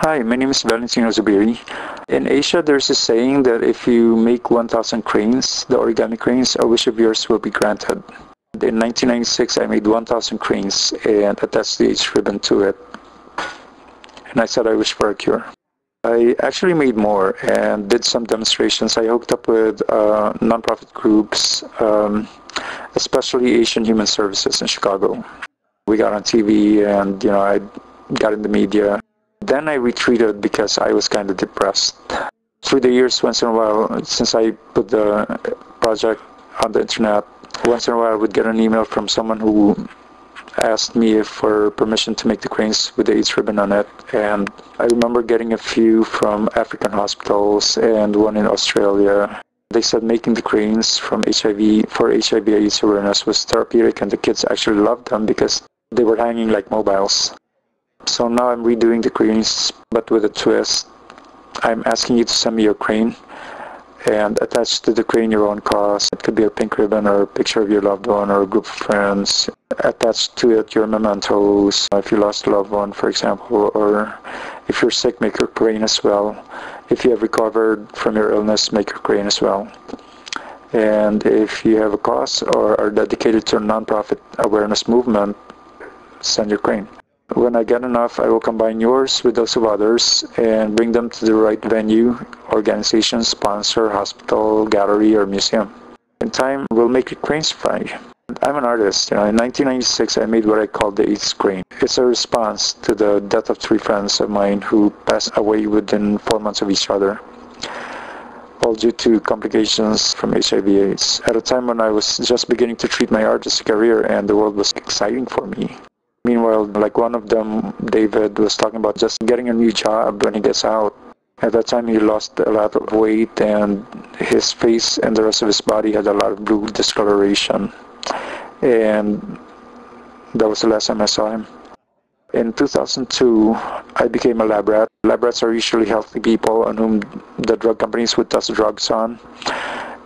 Hi, my name is Valentino Zubiri. In Asia, there's a saying that if you make 1,000 cranes, the origami cranes, a wish of yours will be granted. In 1996, I made 1,000 cranes and attached the H ribbon to it. And I said I wish for a cure. I actually made more and did some demonstrations. I hooked up with nonprofit groups, especially Asian Human Services in Chicago. We got on TV and, I got in the media. Then I retreated because I was kind of depressed. Through the years, once in a while, since I put the project on the internet, once in a while I would get an email from someone who asked me for permission to make the cranes with the AIDS ribbon on it. And I remember getting a few from African hospitals and one in Australia. They said making the cranes from for HIV/AIDS awareness was therapeutic, and the kids actually loved them because they were hanging like mobiles. So now I'm redoing the cranes, but with a twist. I'm asking you to send me your crane and attach to the crane your own cause. It could be a pink ribbon or a picture of your loved one or a group of friends. Attach to it your mementos, if you lost a loved one, for example, or if you're sick, make your crane as well. If you have recovered from your illness, make your crane as well. And if you have a cause or are dedicated to a nonprofit awareness movement, send your crane. When I get enough, I will combine yours with those of others and bring them to the right venue, organization, sponsor, hospital, gallery, or museum. In time, we'll make your cranes fly. I'm an artist. In 1996, I made what I call the AIDS crane. It's a response to the death of 3 friends of mine who passed away within 4 months of each other, all due to complications from HIV/AIDS. At a time when I was just beginning to treat my artistic career and the world was exciting for me. Meanwhile, like one of them, David, was talking about just getting a new job when he gets out. At that time, he lost a lot of weight and his face and the rest of his body had a lot of blue discoloration. And that was the last time I saw him. In 2002, I became a lab rat. Lab rats are usually healthy people on whom the drug companies would test drugs on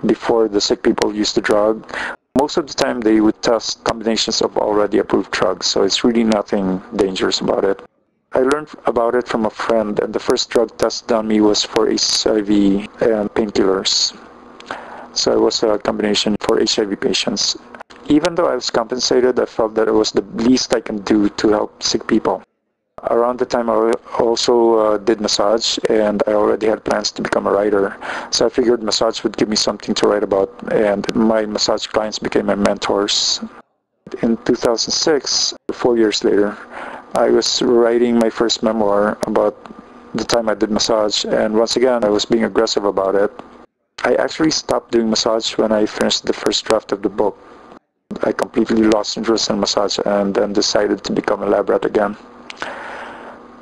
before the sick people use the drug. Most of the time, they would test combinations of already approved drugs, so it's really nothing dangerous about it. I learned about it from a friend, and the first drug test on me was for HIV and painkillers. So it was a combination for HIV patients. Even though I was compensated, I felt that it was the least I can do to help sick people. Around the time, I also did massage, and I already had plans to become a writer. So I figured massage would give me something to write about, and my massage clients became my mentors. In 2006, 4 years later, I was writing my first memoir about the time I did massage, and once again, I was being aggressive about it. I actually stopped doing massage when I finished the first draft of the book. I completely lost interest in massage and then decided to become a lab rat again.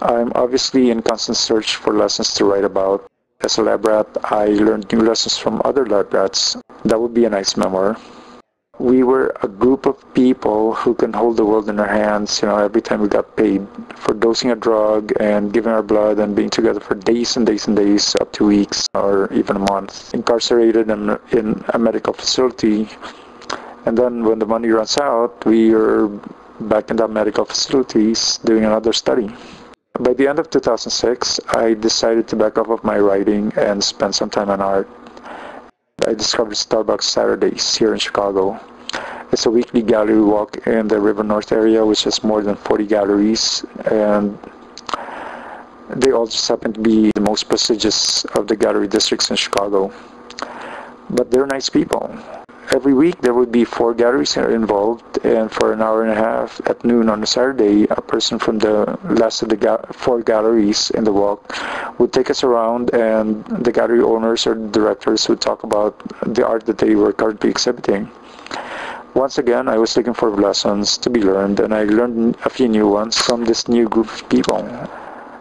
I'm obviously in constant search for lessons to write about. As a lab rat, I learned new lessons from other lab rats. That would be a nice memoir. We were a group of people who can hold the world in our hands, every time we got paid for dosing a drug and giving our blood and being together for days and days and days, up to weeks or even a month, incarcerated in a medical facility. And then when the money runs out, we are back in the medical facilities doing another study. By the end of 2006, I decided to back off of my writing and spend some time on art. I discovered Starbucks Saturdays here in Chicago. It's a weekly gallery walk in the River North area, which has more than 40 galleries, and they all just happen to be the most prestigious of the gallery districts in Chicago. But they're nice people. Every week there would be 4 galleries involved, and for an hour and a half at noon on a Saturday, a person from the last of the 4 galleries in the walk would take us around, and the gallery owners or directors would talk about the art that they were currently exhibiting. Once again, I was looking for lessons to be learned, and I learned a few new ones from this new group of people,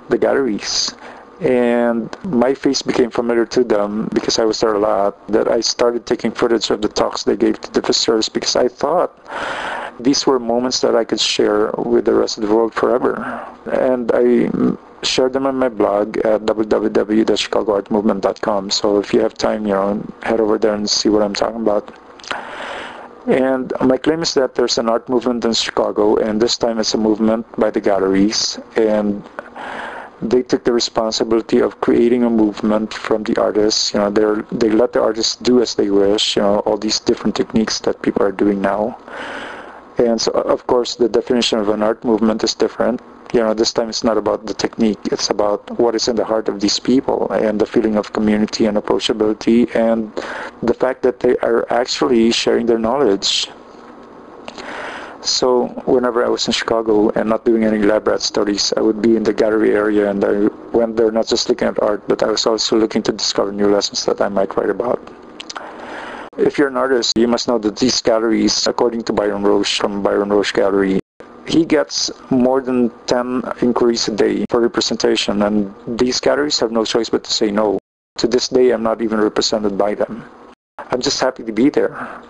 the galleries. And my face became familiar to them because I was there a lot, that I started taking footage of the talks they gave to the visitors because I thought these were moments that I could share with the rest of the world forever. And I shared them on my blog at www.chicagoartmovement.com. So if you have time, head over there and see what I'm talking about. And my claim is that there's an art movement in Chicago, and this time it's a movement by the galleries. And they took the responsibility of creating a movement from the artists. They let the artists do as they wish. All these different techniques that people are doing now. And so, of course, the definition of an art movement is different. This time it's not about the technique. It's about what is in the heart of these people and the feeling of community and approachability and the fact that they are actually sharing their knowledge. So whenever I was in Chicago and not doing any lab rat studies, I would be in the gallery area, and I went there not just looking at art, but I was also looking to discover new lessons that I might write about. If you're an artist, you must know that these galleries, according to Byron Roche from Byron Roche Gallery, he gets more than 10 inquiries a day for representation, and these galleries have no choice but to say no. To this day, I'm not even represented by them. I'm just happy to be there.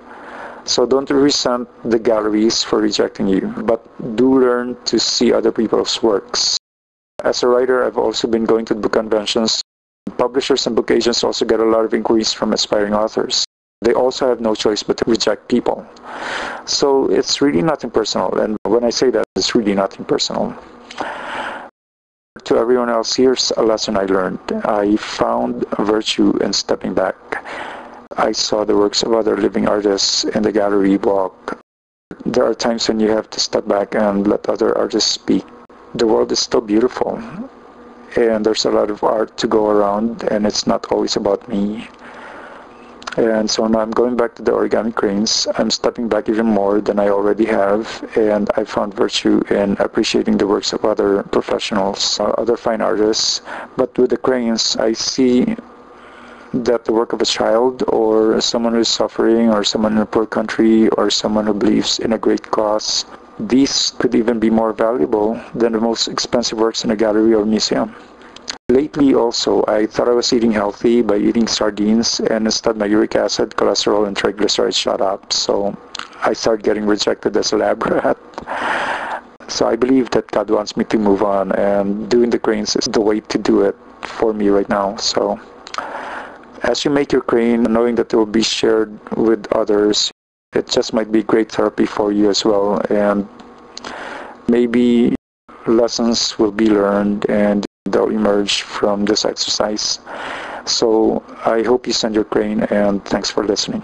So don't resent the galleries for rejecting you, but do learn to see other people's works. As a writer, I've also been going to book conventions. Publishers and book agents also get a lot of inquiries from aspiring authors. They also have no choice but to reject people. So it's really nothing personal, and when I say that, it's really nothing personal. To everyone else, here's a lesson I learned. I found virtue in stepping back. I saw the works of other living artists in the gallery walk. There are times when you have to step back and let other artists speak. The world is still beautiful, and there's a lot of art to go around, and it's not always about me. And so now I'm going back to the Origami Cranes. I'm stepping back even more than I already have, and I found virtue in appreciating the works of other professionals, other fine artists. But with the cranes, I see that the work of a child, or someone who is suffering, or someone in a poor country, or someone who believes in a great cause, these could even be more valuable than the most expensive works in a gallery or museum. Lately also, I thought I was eating healthy by eating sardines, and instead my uric acid, cholesterol, and triglycerides shot up. So I started getting rejected as a lab rat. So I believe that God wants me to move on, and doing the cranes is the way to do it for me right now. So as you make your crane, knowing that it will be shared with others, it just might be great therapy for you as well. And maybe lessons will be learned, and they'll emerge from this exercise. So I hope you send your crane, and thanks for listening.